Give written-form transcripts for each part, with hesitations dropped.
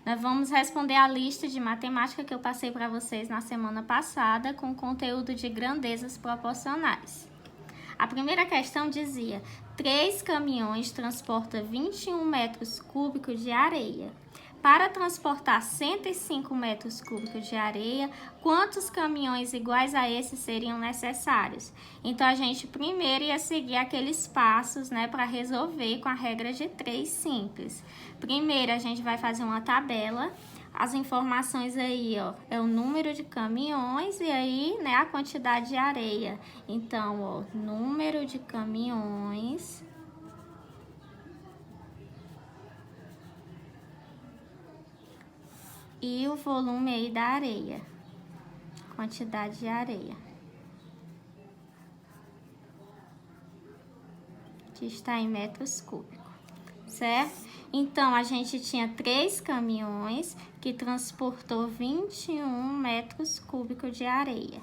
Nós vamos responder a lista de matemática que eu passei para vocês na semana passada com conteúdo de grandezas proporcionais. A primeira questão dizia: 3 caminhões transportam 21 metros cúbicos de areia. Para transportar 105 metros cúbicos de areia, quantos caminhões iguais a esses seriam necessários? Então, a gente primeiro ia seguir aqueles passos, né, para resolver com a regra de 3 simples. Primeiro, a gente vai fazer uma tabela. As informações aí, ó, é o número de caminhões e aí, né, a quantidade de areia. Então, ó, número de caminhões e o volume aí da areia, quantidade de areia, que está em metros cúbicos, certo? Então, a gente tinha 3 caminhões que transportou 21 metros cúbicos de areia.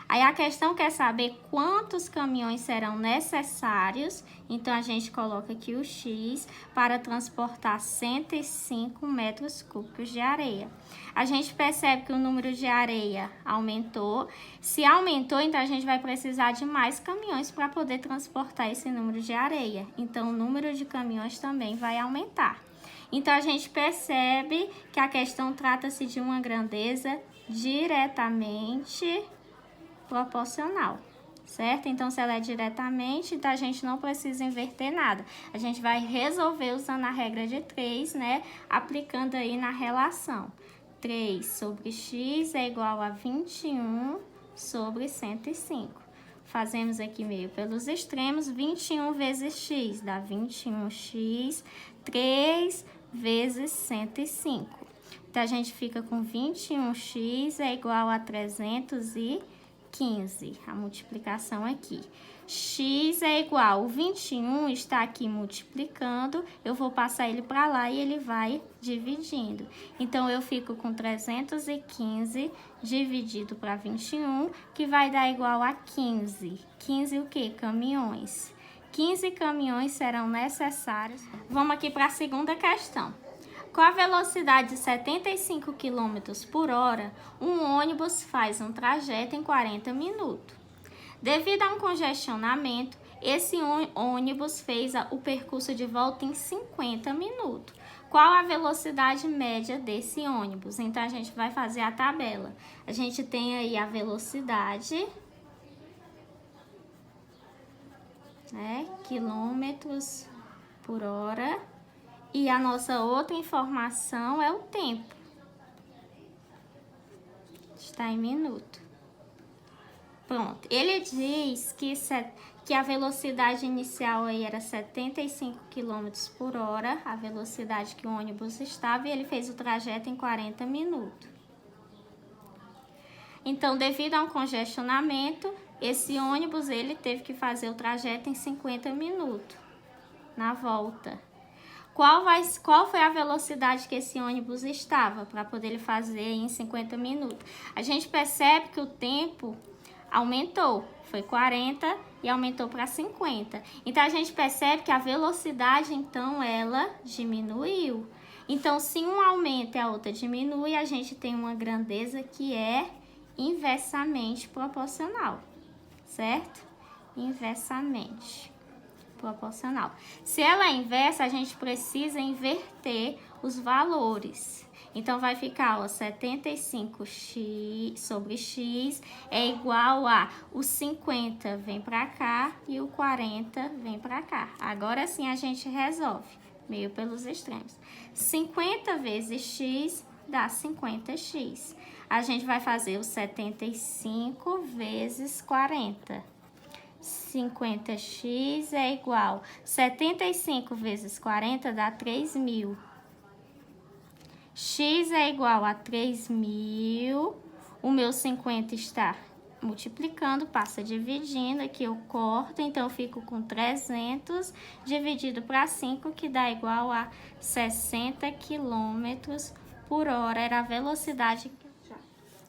Aí a questão quer saber quantos caminhões serão necessários, então a gente coloca aqui o X para transportar 105 metros cúbicos de areia. A gente percebe que o número de areia aumentou. Se aumentou, então a gente vai precisar de mais caminhões para poder transportar esse número de areia. Então o número de caminhões também vai aumentar. Então a gente percebe que a questão trata-se de uma grandeza diretamente proporcional, certo? Então, se ela é diretamente, então a gente não precisa inverter nada. A gente vai resolver usando a regra de 3, né? Aplicando aí na relação. 3 sobre x é igual a 21 sobre 105. Fazemos aqui meio pelos extremos. 21 vezes x dá 21x. 3 vezes 105. Então, a gente fica com 21x é igual a 315, a multiplicação aqui. X é igual, o 21 está aqui multiplicando, eu vou passar ele para lá e ele vai dividindo. Então, eu fico com 315 dividido para 21, que vai dar igual a 15. 15 o quê? Caminhões. 15 caminhões serão necessários. Vamos aqui para a segunda questão. Com a velocidade de 75 km por hora, um ônibus faz um trajeto em 40 minutos. Devido a um congestionamento, esse ônibus fez o percurso de volta em 50 minutos. Qual a velocidade média desse ônibus? Então, a gente vai fazer a tabela. A gente tem aí a velocidade, né, quilômetros por hora. E a nossa outra informação é o tempo. Está em minuto. Pronto. Ele diz que a velocidade inicial aí era 75 km por hora, a velocidade que o ônibus estava, e ele fez o trajeto em 40 minutos. Então, devido a um congestionamento, esse ônibus ele teve que fazer o trajeto em 50 minutos na volta. Qual foi a velocidade que esse ônibus estava para poder ele fazer em 50 minutos? A gente percebe que o tempo aumentou, foi 40 e aumentou para 50. Então, a gente percebe que a velocidade, então, ela diminuiu. Então, se um aumenta e a outra diminui, a gente tem uma grandeza que é inversamente proporcional, certo? Inversamente proporcional. Se ela é inversa, a gente precisa inverter os valores. Então, vai ficar, ó, 75x sobre x é igual a o 50 vem para cá e o 40 vem para cá. Agora sim a gente resolve, meio pelos extremos. 50 vezes x dá 50x. A gente vai fazer o 75 vezes 40. 50x é igual 75 vezes 40 dá 3.000. X é igual a 3.000. O meu 50 está multiplicando, passa dividindo. Aqui eu corto, então eu fico com 300 dividido para 5, que dá igual a 60 km por hora. Era a velocidade.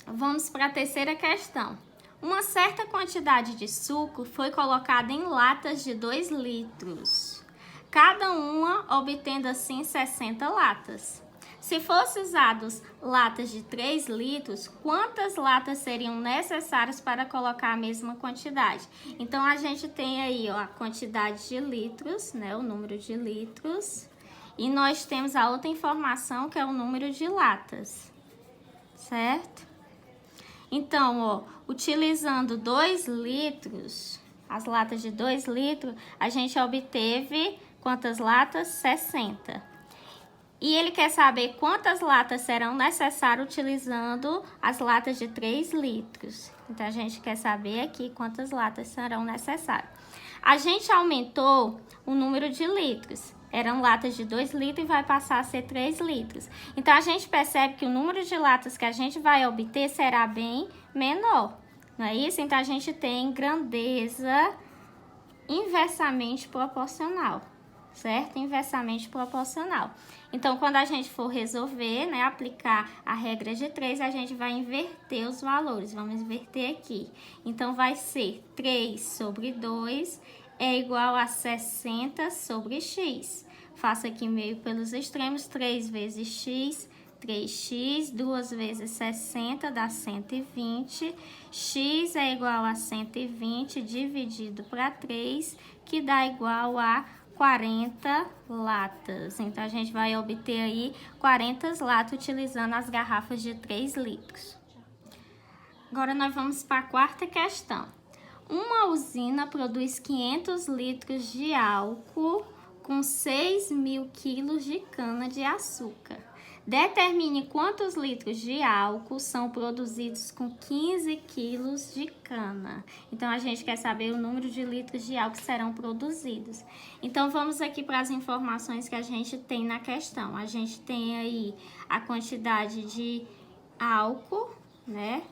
Vamos para a terceira questão. Uma certa quantidade de suco foi colocada em latas de 2 litros, cada uma obtendo assim 60 latas. Se fosse usados latas de 3 litros, quantas latas seriam necessárias para colocar a mesma quantidade? Então, a gente tem aí, ó, a quantidade de litros, né, o número de litros, e nós temos a outra informação que é o número de latas, certo? Então, ó, utilizando 2 litros, as latas de 2 litros, a gente obteve quantas latas? 60. E ele quer saber quantas latas serão necessárias utilizando as latas de 3 litros. Então, a gente quer saber aqui quantas latas serão necessárias. A gente aumentou o número de litros. Eram latas de 2 litros e vai passar a ser 3 litros. Então, a gente percebe que o número de latas que a gente vai obter será bem menor. Não é isso? Então, a gente tem grandeza inversamente proporcional, certo? Inversamente proporcional. Então, quando a gente for resolver, né, aplicar a regra de 3, a gente vai inverter os valores. Vamos inverter aqui. Então, vai ser 3 sobre 2 é igual a 60 sobre x. Faço aqui meio pelos extremos, 3 vezes x, 3x, 2 vezes 60 dá 120. X é igual a 120 dividido para 3, que dá igual a 40 latas. Então, a gente vai obter aí 40 latas utilizando as garrafas de 3 litros. Agora, nós vamos para a quarta questão. Uma usina produz 500 litros de álcool com 6.000 quilos de cana-de-açúcar. Determine quantos litros de álcool são produzidos com 15 quilos de cana. Então, a gente quer saber o número de litros de álcool que serão produzidos. Então, vamos aqui para as informações que a gente tem na questão. A gente tem aí a quantidade de álcool, né?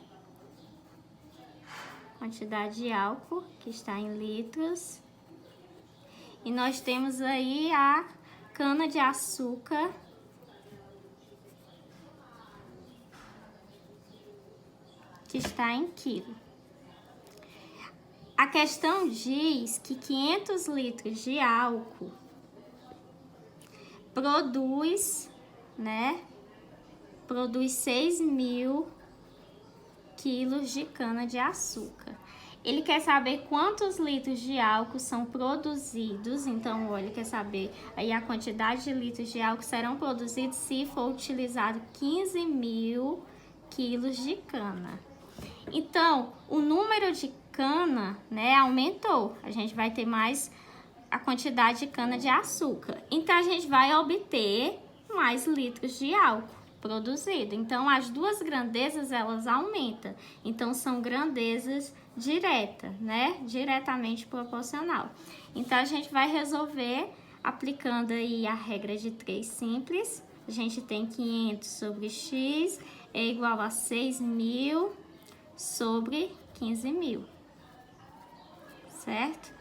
Quantidade de álcool, que está em litros. E nós temos aí a cana-de-açúcar, que está em quilo. A questão diz que 500 litros de álcool produz 6.000 quilos de cana-de-açúcar. Ele quer saber quantos litros de álcool são produzidos. Então, olha, ele quer saber aí a quantidade de litros de álcool serão produzidos se for utilizado 15.000 quilos de cana. Então, o número de cana, né, aumentou. A gente vai ter mais a quantidade de cana-de-açúcar. Então, a gente vai obter mais litros de álcool produzido. Então, as duas grandezas, elas aumentam. Então, são grandezas diretas, né? Diretamente proporcional. Então, a gente vai resolver aplicando aí a regra de 3 simples. A gente tem 500 sobre x é igual a 6.000 sobre 15.000, certo?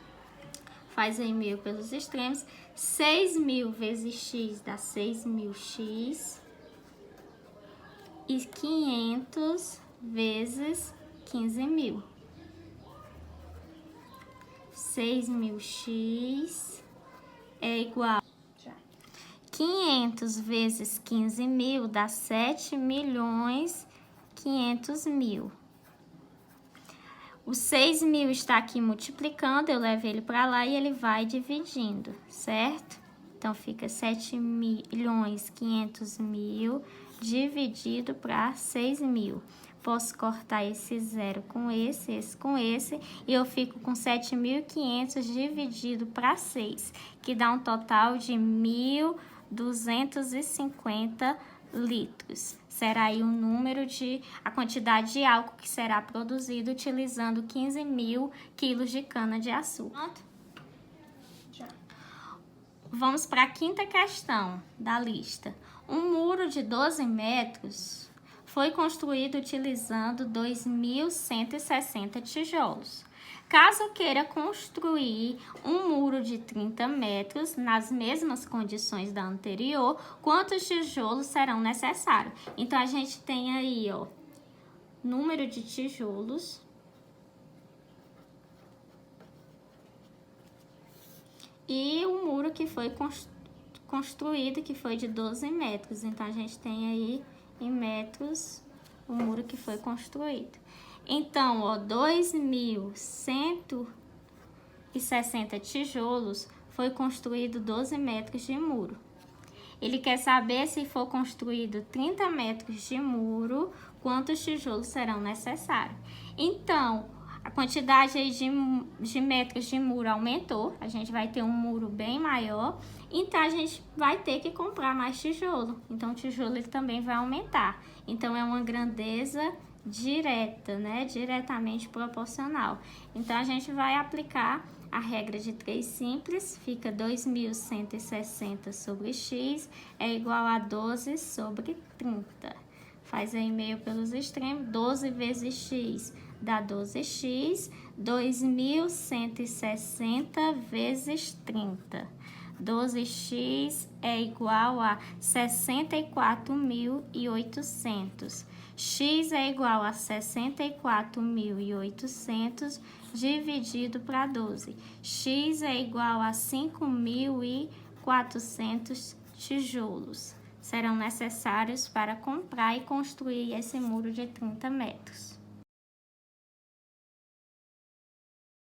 Faz aí 1.000 pelos extremos. 6.000 vezes x dá 6.000x. E 500 vezes 15.000. 6.000x é igual... 500 vezes 15.000 dá 7.500.000. O 6.000 está aqui multiplicando, eu levo ele para lá e ele vai dividindo, certo? Então, fica 7.500.000 dividido para 6.000. Posso cortar esse zero com esse com esse, e eu fico com 7.500 dividido para 6, que dá um total de 1.250 litros. Será aí o número a quantidade de álcool que será produzido utilizando 15.000 quilos de cana-de-açúcar. Vamos para a quinta questão da lista. Um muro de 12 metros foi construído utilizando 2.160 tijolos. Caso queira construir um muro de 30 metros nas mesmas condições da anterior, quantos tijolos serão necessários? Então, a gente tem aí, ó, número de tijolos e o muro que foi construído, que foi de 12 metros. Então, a gente tem aí em metros o muro que foi construído. Então, ó, 2.160 tijolos foi construído 12 metros de muro. Ele quer saber, se for construído 30 metros de muro, quantos tijolos serão necessários. Então, a quantidade aí de metros de muro aumentou, a gente vai ter um muro bem maior, então a gente vai ter que comprar mais tijolo. Então, o tijolo ele também vai aumentar. Então, é uma grandeza direta, né? Diretamente proporcional. Então, a gente vai aplicar a regra de 3 simples, fica 2.160 sobre x é igual a 12 sobre 30. Faz aí meio pelos extremos, 12 vezes x dá 12x, 2.160 vezes 30. 12x é igual a 64.800. X é igual a 64.800 dividido para 12. X é igual a 5.400 tijolos. Serão necessários para comprar e construir esse muro de 30 metros.